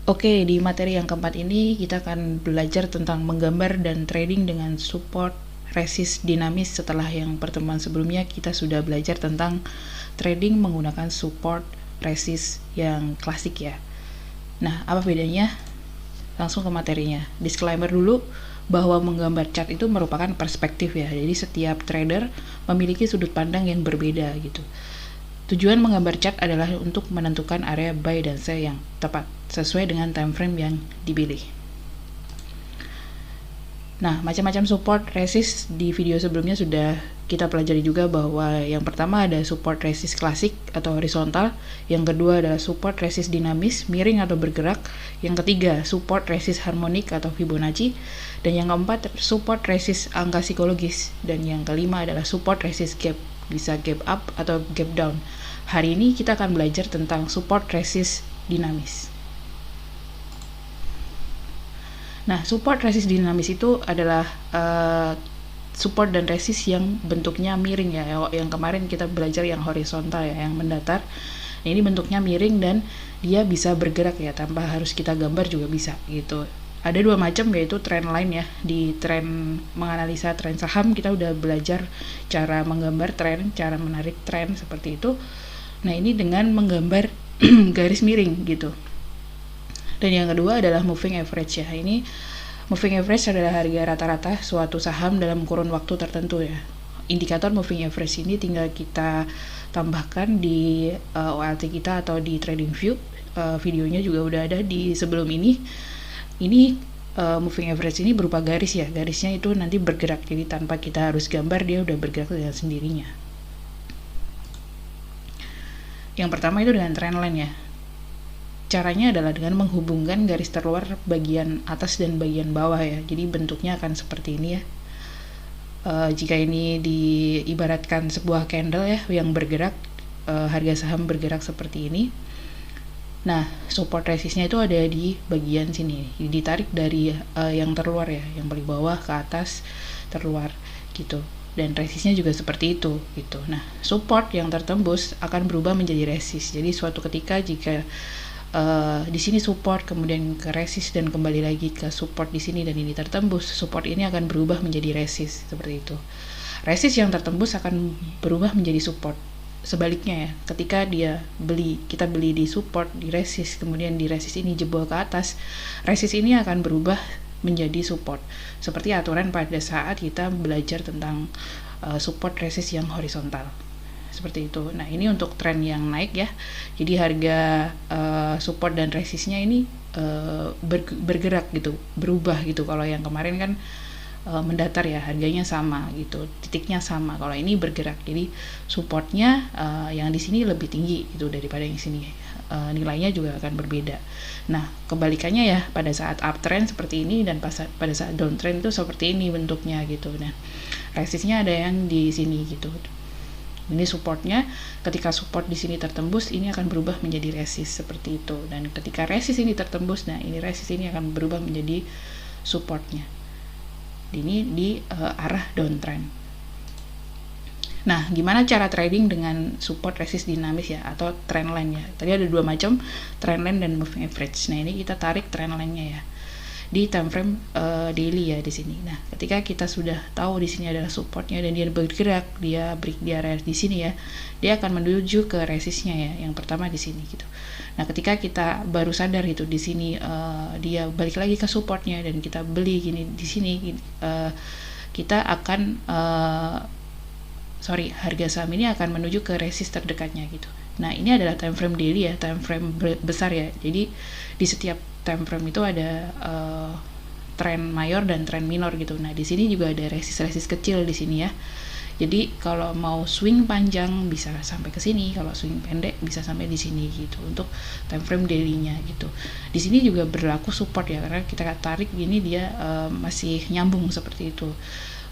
Oke, di materi yang keempat ini kita akan belajar tentang menggambar dan trading dengan support resist dinamis. Setelah yang pertemuan sebelumnya kita sudah belajar tentang trading menggunakan support resist yang klasik ya. Nah, apa bedanya? Langsung ke materinya. Disclaimer dulu bahwa menggambar chart itu merupakan perspektif ya. Jadi setiap trader memiliki sudut pandang yang berbeda gitu. Tujuan menggambar chart adalah untuk menentukan area buy dan sell yang tepat sesuai dengan time frame yang dipilih. Nah, macam-macam support resist di video sebelumnya sudah kita pelajari juga, bahwa yang pertama ada support resist klasik atau horizontal, yang kedua adalah support resist dinamis, miring atau bergerak, yang ketiga support resist harmonik atau Fibonacci, dan yang keempat support resist angka psikologis, dan yang kelima adalah support resist gap, bisa gap up atau gap down. Hari ini kita akan belajar tentang support resist dinamis. Nah, support resist dinamis itu adalah support dan resist yang bentuknya miring ya. Yang kemarin kita belajar yang horizontal ya, yang mendatar. Nah, ini bentuknya miring dan dia bisa bergerak ya, tanpa harus kita gambar juga bisa gitu. Ada dua macam, yaitu trend line ya. Di trend menganalisa tren saham kita udah belajar cara menggambar tren, cara menarik tren seperti itu. Nah, ini dengan menggambar garis miring gitu. Dan yang kedua adalah moving average ya. Ini moving average adalah harga rata-rata suatu saham dalam kurun waktu tertentu ya. Indikator moving average ini tinggal kita tambahkan di OLT kita atau di TradingView. Videonya juga udah ada di sebelum ini. Ini moving average ini berupa garis ya. Garisnya itu nanti bergerak, jadi tanpa kita harus gambar dia udah bergerak dengan sendirinya. Yang pertama itu dengan trendline ya. Caranya adalah dengan menghubungkan garis terluar bagian atas dan bagian bawah ya. Jadi bentuknya akan seperti ini ya. Jika ini diibaratkan sebuah candle ya yang bergerak, harga saham bergerak seperti ini. Nah, support resistnya itu ada di bagian sini. Ditarik dari yang terluar ya, yang paling bawah ke atas terluar gitu. Dan resistnya juga seperti itu gitu. Nah, support yang tertembus akan berubah menjadi resist. Jadi suatu ketika jika di sini support, kemudian ke resist dan kembali lagi ke support di sini dan ini tertembus, support ini akan berubah menjadi resist seperti itu. Resist yang tertembus akan berubah menjadi support. Sebaliknya ya, ketika kita beli di support, di resist, kemudian di resist ini jebol ke atas, resist ini akan berubah menjadi support. Seperti aturan pada saat kita belajar tentang support resist yang horizontal. Seperti itu. Nah, ini untuk tren yang naik ya. Jadi harga support dan resistnya ini bergerak gitu, berubah gitu. Kalau yang kemarin kan mendatar ya, harganya sama gitu, titiknya sama. Kalau ini bergerak, jadi supportnya yang di sini lebih tinggi gitu daripada yang sini. Nilainya juga akan berbeda. Nah, kebalikannya ya, pada saat uptrend seperti ini dan pada saat downtrend itu seperti ini bentuknya gitu. Nah, resistnya ada yang di sini gitu. Ini supportnya, ketika support di sini tertembus, ini akan berubah menjadi resist seperti itu. Dan ketika resist ini tertembus, nah ini resist ini akan berubah menjadi supportnya. Ini di arah downtrend. Nah, gimana cara trading dengan support resist dinamis ya, atau trendline ya? Tadi ada dua macam, trendline dan moving average. Nah, ini kita tarik trendline-nya ya di time frame daily ya di sini. Nah, ketika kita sudah tahu di sini adalah supportnya dan dia bergerak, dia break di area di sini ya, dia akan menuju ke resistnya ya, yang pertama di sini gitu. Nah, ketika kita baru sadar itu di sini dia balik lagi ke supportnya dan kita beli gini di sini, kita akan harga saham ini akan menuju ke resist terdekatnya gitu. Nah, ini adalah time frame daily ya, time frame besar ya. Jadi di setiap time frame itu ada tren mayor dan tren minor gitu. Nah, di sini juga ada resist kecil di sini ya. Jadi kalau mau swing panjang bisa sampai ke sini, kalau swing pendek bisa sampai di sini gitu untuk time frame daily-nya gitu. Di sini juga berlaku support ya, karena kita tarik gini dia masih nyambung seperti itu.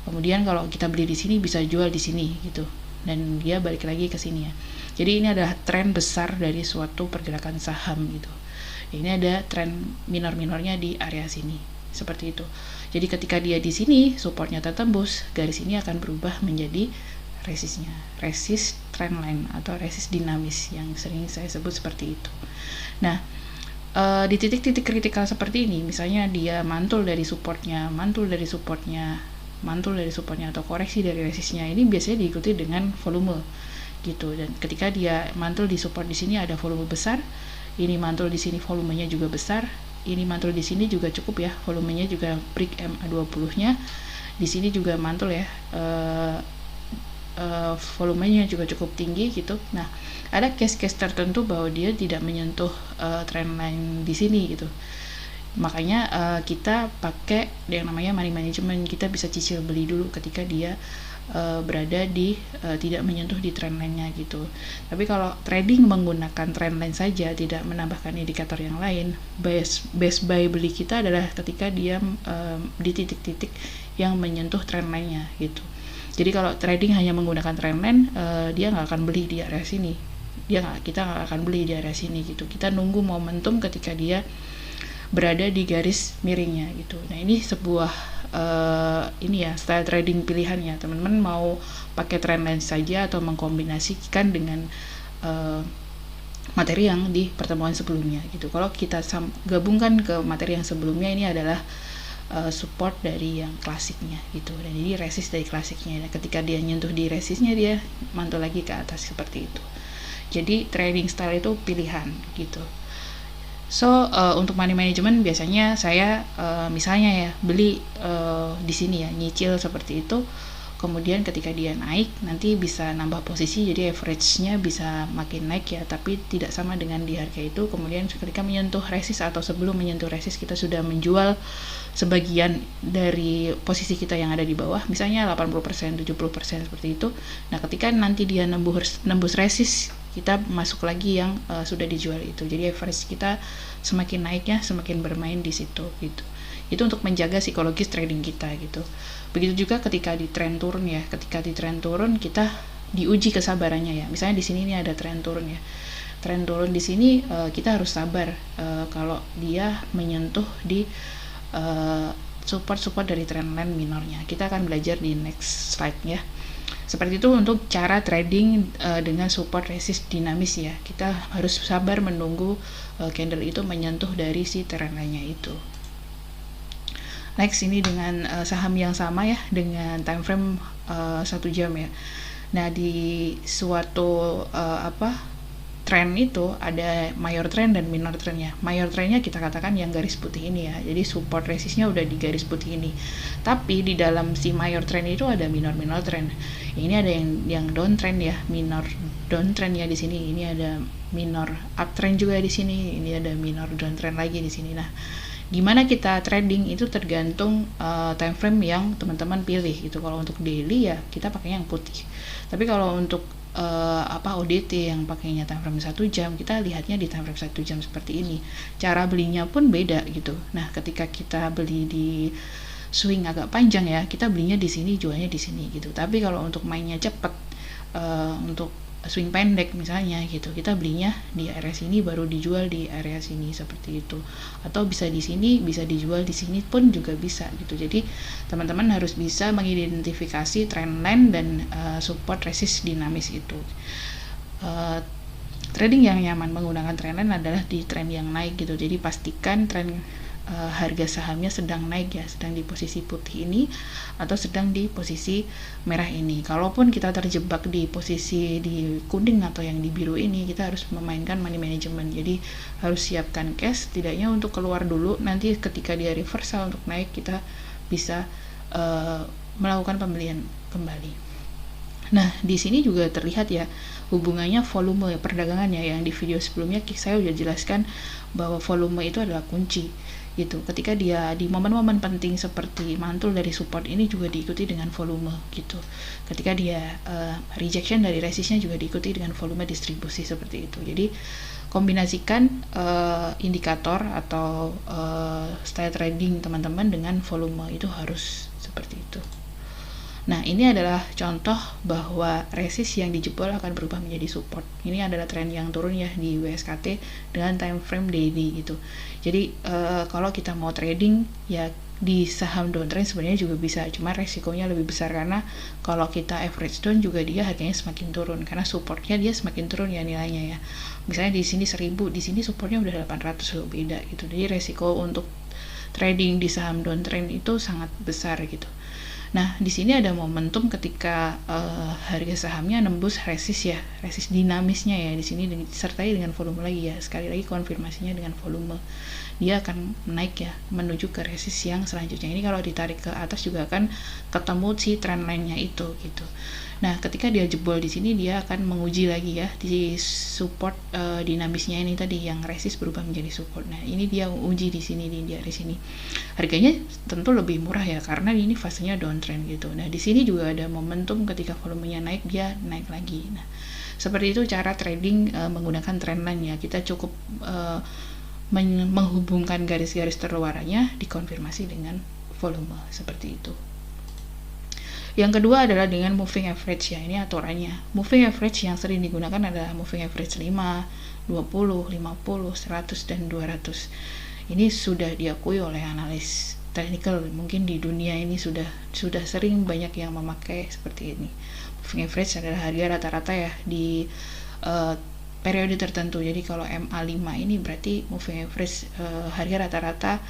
Kemudian kalau kita beli di sini bisa jual di sini gitu. Dan dia balik lagi ke sini ya. Jadi ini adalah tren besar dari suatu pergerakan saham gitu. Ini ada tren minor-minornya di area sini, seperti itu. Jadi ketika dia di sini supportnya tertembus, garis ini akan berubah menjadi resistnya, resist trendline atau resist dinamis yang sering saya sebut seperti itu. Nah, di titik-titik kritikal seperti ini, misalnya dia mantul dari supportnya, atau koreksi dari resistnya, ini biasanya diikuti dengan volume gitu. Dan ketika dia mantul di support di sini ada volume besar, ini mantul di sini volumenya juga besar, ini mantul di sini juga cukup ya, volumenya juga break MA20-nya, di sini juga mantul ya, volumenya juga cukup tinggi gitu. Nah, ada case-case tertentu bahwa dia tidak menyentuh trendline di sini gitu. Makanya kita pakai yang namanya money management. Kita bisa cicil beli dulu ketika dia berada di tidak menyentuh di trendline-nya gitu. Tapi kalau trading menggunakan trendline saja, tidak menambahkan indikator yang lain, best buy beli kita adalah ketika dia di titik-titik yang menyentuh trendline-nya gitu. Jadi kalau trading hanya menggunakan trendline, dia nggak akan beli di area sini. Kita nggak akan beli di area sini gitu. Kita nunggu momentum ketika dia berada di garis miringnya gitu. Nah, ini sebuah ini ya, style trading pilihannya. Teman-teman mau pakai trendline saja atau mengkombinasikan dengan materi yang di pertemuan sebelumnya gitu. Kalau kita gabungkan ke materi yang sebelumnya, ini adalah support dari yang klasiknya gitu, dan ini resist dari klasiknya. Dan ketika dia nyentuh di resistnya, dia mantul lagi ke atas seperti itu. Jadi trading style itu pilihan gitu. So untuk money management biasanya saya misalnya ya beli di sini ya, nyicil seperti itu. Kemudian ketika dia naik nanti bisa nambah posisi, jadi average-nya bisa makin naik ya, tapi tidak sama dengan di harga itu. Kemudian ketika menyentuh resist atau sebelum menyentuh resist, kita sudah menjual sebagian dari posisi kita yang ada di bawah, misalnya 80%, 70% seperti itu. Nah, ketika nanti dia nembus resist, kita masuk lagi yang sudah dijual itu. Jadi average kita semakin naiknya, semakin bermain di situ gitu. Itu untuk menjaga psikologis trading kita gitu. Begitu juga ketika di tren turun ya. Ketika di tren turun kita diuji kesabarannya ya. Misalnya di sini ini ada tren turun ya. Tren turun di sini kita harus sabar kalau dia menyentuh di support dari trendline minornya. Kita akan belajar di next slide ya. Seperti itu untuk cara trading dengan support resist dinamis ya. Kita harus sabar menunggu candle itu menyentuh dari si trendline-nya itu. Next, ini dengan saham yang sama ya, dengan time frame 1 jam ya. Nah, di suatu tren itu ada mayor trend dan minor trendnya. Mayor trendnya kita katakan yang garis putih ini ya. Jadi support resistnya udah di garis putih ini. Tapi di dalam si mayor trend itu ada minor trend. Ini ada yang downtrend ya, minor downtrend ya di sini. Ini ada minor uptrend juga di sini. Ini ada minor downtrend lagi di sini. Nah, gimana kita trading itu tergantung time frame yang teman-teman pilih gitu. Kalau untuk daily ya kita pakainya yang putih. Tapi kalau untuk ODT yang pakainya time frame 1 jam, kita lihatnya di time frame 1 jam seperti ini. Cara belinya pun beda gitu. Nah, ketika kita beli di swing agak panjang ya, kita belinya di sini, jualnya di sini gitu. Tapi kalau untuk mainnya cepat, untuk swing pendek misalnya gitu, kita belinya di area sini baru dijual di area sini seperti itu. Atau bisa di sini, bisa dijual di sini pun juga bisa gitu. Jadi teman-teman harus bisa mengidentifikasi trendline dan support resist dinamis itu. Trading yang nyaman menggunakan trendline adalah di trend yang naik gitu. Jadi pastikan trend harga sahamnya sedang naik ya, sedang di posisi putih ini atau sedang di posisi merah ini. Kalaupun kita terjebak di posisi di kuning atau yang di biru ini, kita harus memainkan money management. Jadi harus siapkan cash setidaknya untuk keluar dulu, nanti ketika dia reversal untuk naik kita bisa melakukan pembelian kembali. Nah, di sini juga terlihat ya hubungannya volume perdagangannya. Yang di video sebelumnya saya sudah jelaskan bahwa volume itu adalah kunci gitu. Ketika dia di momen-momen penting seperti mantul dari support ini juga diikuti dengan volume gitu. Ketika dia rejection dari resistnya juga diikuti dengan volume distribusi seperti itu. Jadi kombinasikan indikator atau style trading teman-teman dengan volume itu harus seperti itu. Nah, ini adalah contoh bahwa resist yang dijebol akan berubah menjadi support. Ini adalah tren yang turun ya di WSKT dengan time frame daily gitu. Jadi kalau kita mau trading ya di saham downtrend sebenarnya juga bisa, cuma resikonya lebih besar karena kalau kita average down juga dia harganya semakin turun karena supportnya dia semakin turun ya nilainya ya. Misalnya di sini 1000, di sini supportnya udah 800 loh, beda gitu. Jadi resiko untuk trading di saham downtrend itu sangat besar gitu. Nah, di sini ada momentum ketika harga sahamnya nembus resist ya, resist dinamisnya ya. Di sini disertai dengan volume lagi ya. Sekali lagi konfirmasinya dengan volume. Dia akan naik ya, menuju ke resist yang selanjutnya. Ini kalau ditarik ke atas juga akan ketemu si trend line-nya itu gitu. Nah, ketika dia jebol di sini dia akan menguji lagi ya di support dinamisnya ini tadi yang resist berubah menjadi support. Nah, ini dia uji di sini di sini. Harganya tentu lebih murah ya karena ini fasenya downtrend gitu. Nah, di sini juga ada momentum ketika volumenya naik dia naik lagi. Nah, seperti itu cara trading menggunakan trendline ya. Kita cukup menghubungkan garis-garis terluarnya dikonfirmasi dengan volume seperti itu. Yang kedua adalah dengan moving average ya, ini aturannya. Moving average yang sering digunakan adalah moving average 5, 20, 50, 100 dan 200. Ini sudah diakui oleh analis technical, mungkin di dunia ini sudah sering banyak yang memakai seperti ini. Moving average adalah harga rata-rata ya di periode tertentu. Jadi kalau MA5 ini berarti moving average harga rata-rata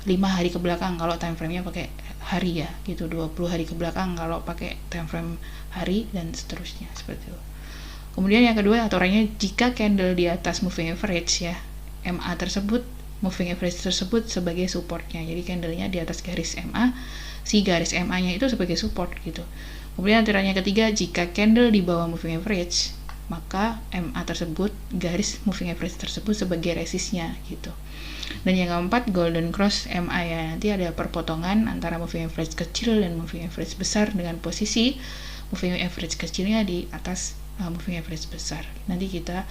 5 hari ke belakang kalau time frame-nya pakai hari ya gitu, 20 hari ke belakang kalau pakai time frame hari dan seterusnya seperti itu. Kemudian yang kedua aturannya, jika candle di atas moving average ya, MA tersebut, moving average tersebut sebagai supportnya. Jadi candlenya di atas garis MA, si garis MA-nya itu sebagai support gitu. Kemudian aturannya ketiga, jika candle di bawah moving average, maka MA tersebut, garis moving average tersebut sebagai resistnya gitu. Dan yang keempat, golden cross MA ya, nanti ada perpotongan antara moving average kecil dan moving average besar dengan posisi moving average kecilnya di atas moving average besar. Nanti kita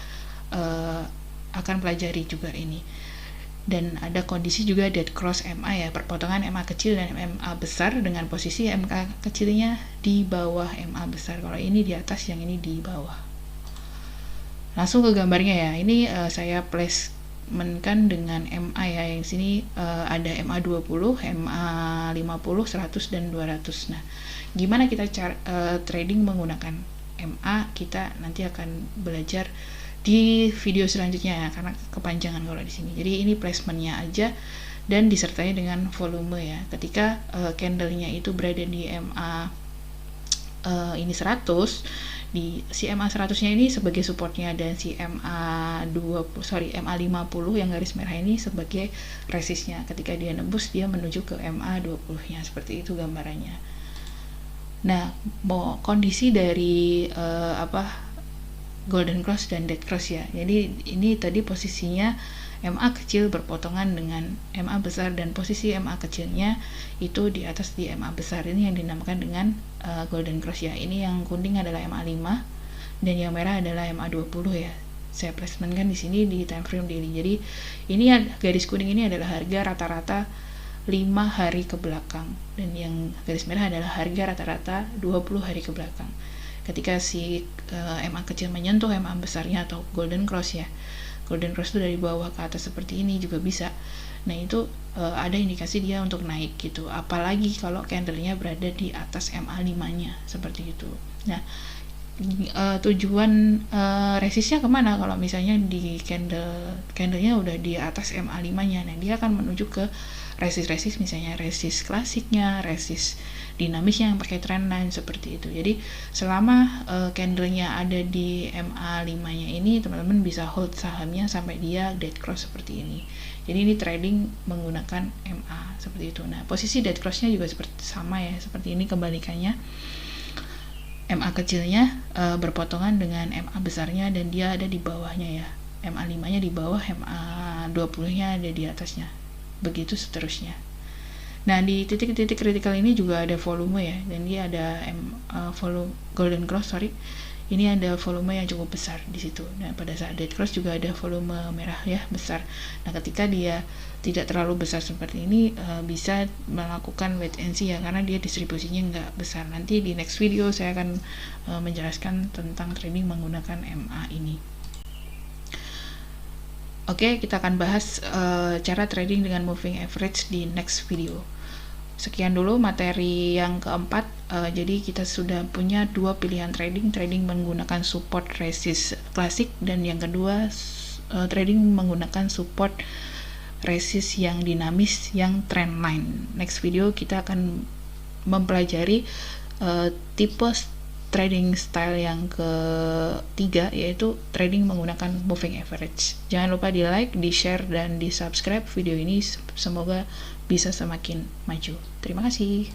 akan pelajari juga ini. Dan ada kondisi juga dead cross MA ya, perpotongan MA kecil dan MA besar dengan posisi MA kecilnya di bawah MA besar. Kalau ini di atas, yang ini di bawah. Langsung ke gambarnya ya. Ini saya placementkan dengan MA ya. Yang sini ada MA 20, MA 50, 100 dan 200. Nah, gimana kita trading menggunakan MA? Kita nanti akan belajar di video selanjutnya ya, karena kepanjangan kalau di sini. Jadi ini placementnya aja dan disertai dengan volume ya. Ketika candlenya itu berada di MA ini 100, di si MA 100-nya ini sebagai supportnya dan si MA 50 yang garis merah ini sebagai resistnya. Ketika dia nembus, dia menuju ke MA 20-nya. Seperti itu gambarannya. Nah, kondisi dari golden cross dan dead cross ya. Jadi ini tadi posisinya MA kecil berpotongan dengan MA besar dan posisi MA kecilnya itu di atas di MA besar. Ini yang dinamakan dengan golden cross ya. Ini yang kuning adalah MA 5 dan yang merah adalah MA 20 ya. Saya placementkan di sini di time frame daily. Jadi ini garis kuning ini adalah harga rata-rata 5 hari ke belakang dan yang garis merah adalah harga rata-rata 20 hari ke belakang. Ketika si MA kecil menyentuh MA besarnya atau golden cross ya. Golden cross itu dari bawah ke atas seperti ini juga bisa. Nah, itu ada indikasi dia untuk naik gitu. Apalagi kalau candlenya berada di atas MA 5-nya seperti itu. Nah, tujuan resistnya kemana? Kalau misalnya di candlenya udah di atas MA 5-nya, nah dia akan menuju ke resist misalnya resist klasiknya, resist dinamisnya yang pakai trendline seperti itu. Jadi selama candlenya ada di MA 5-nya ini, teman-teman bisa hold sahamnya sampai dia dead cross seperti ini. Jadi ini trading menggunakan MA seperti itu. Nah, posisi dead cross-nya juga sama ya, seperti ini kebalikannya. MA kecilnya berpotongan dengan MA besarnya dan dia ada di bawahnya ya. MA 5-nya di bawah, MA 20-nya ada di atasnya. Begitu seterusnya. Nah, di titik-titik kritikal ini juga ada volume ya, dan dia ada volume golden cross, ini ada volume yang cukup besar di situ. Nah, pada saat dead cross juga ada volume merah ya, besar. Nah, ketika dia tidak terlalu besar seperti ini, bisa melakukan wait and see ya, karena dia distribusinya nggak besar. Nanti di next video saya akan menjelaskan tentang trading menggunakan MA ini. Oke, kita akan bahas cara trading dengan moving average di next video. Sekian dulu materi yang keempat. Jadi kita sudah punya dua pilihan trading menggunakan support resist klasik, dan yang kedua trading menggunakan support resist yang dinamis, yang trendline. Next video kita akan mempelajari tipe trading style yang ketiga, yaitu trading menggunakan moving average. Jangan lupa di like, di share, dan di subscribe video ini. Semoga bisa semakin maju. Terima kasih.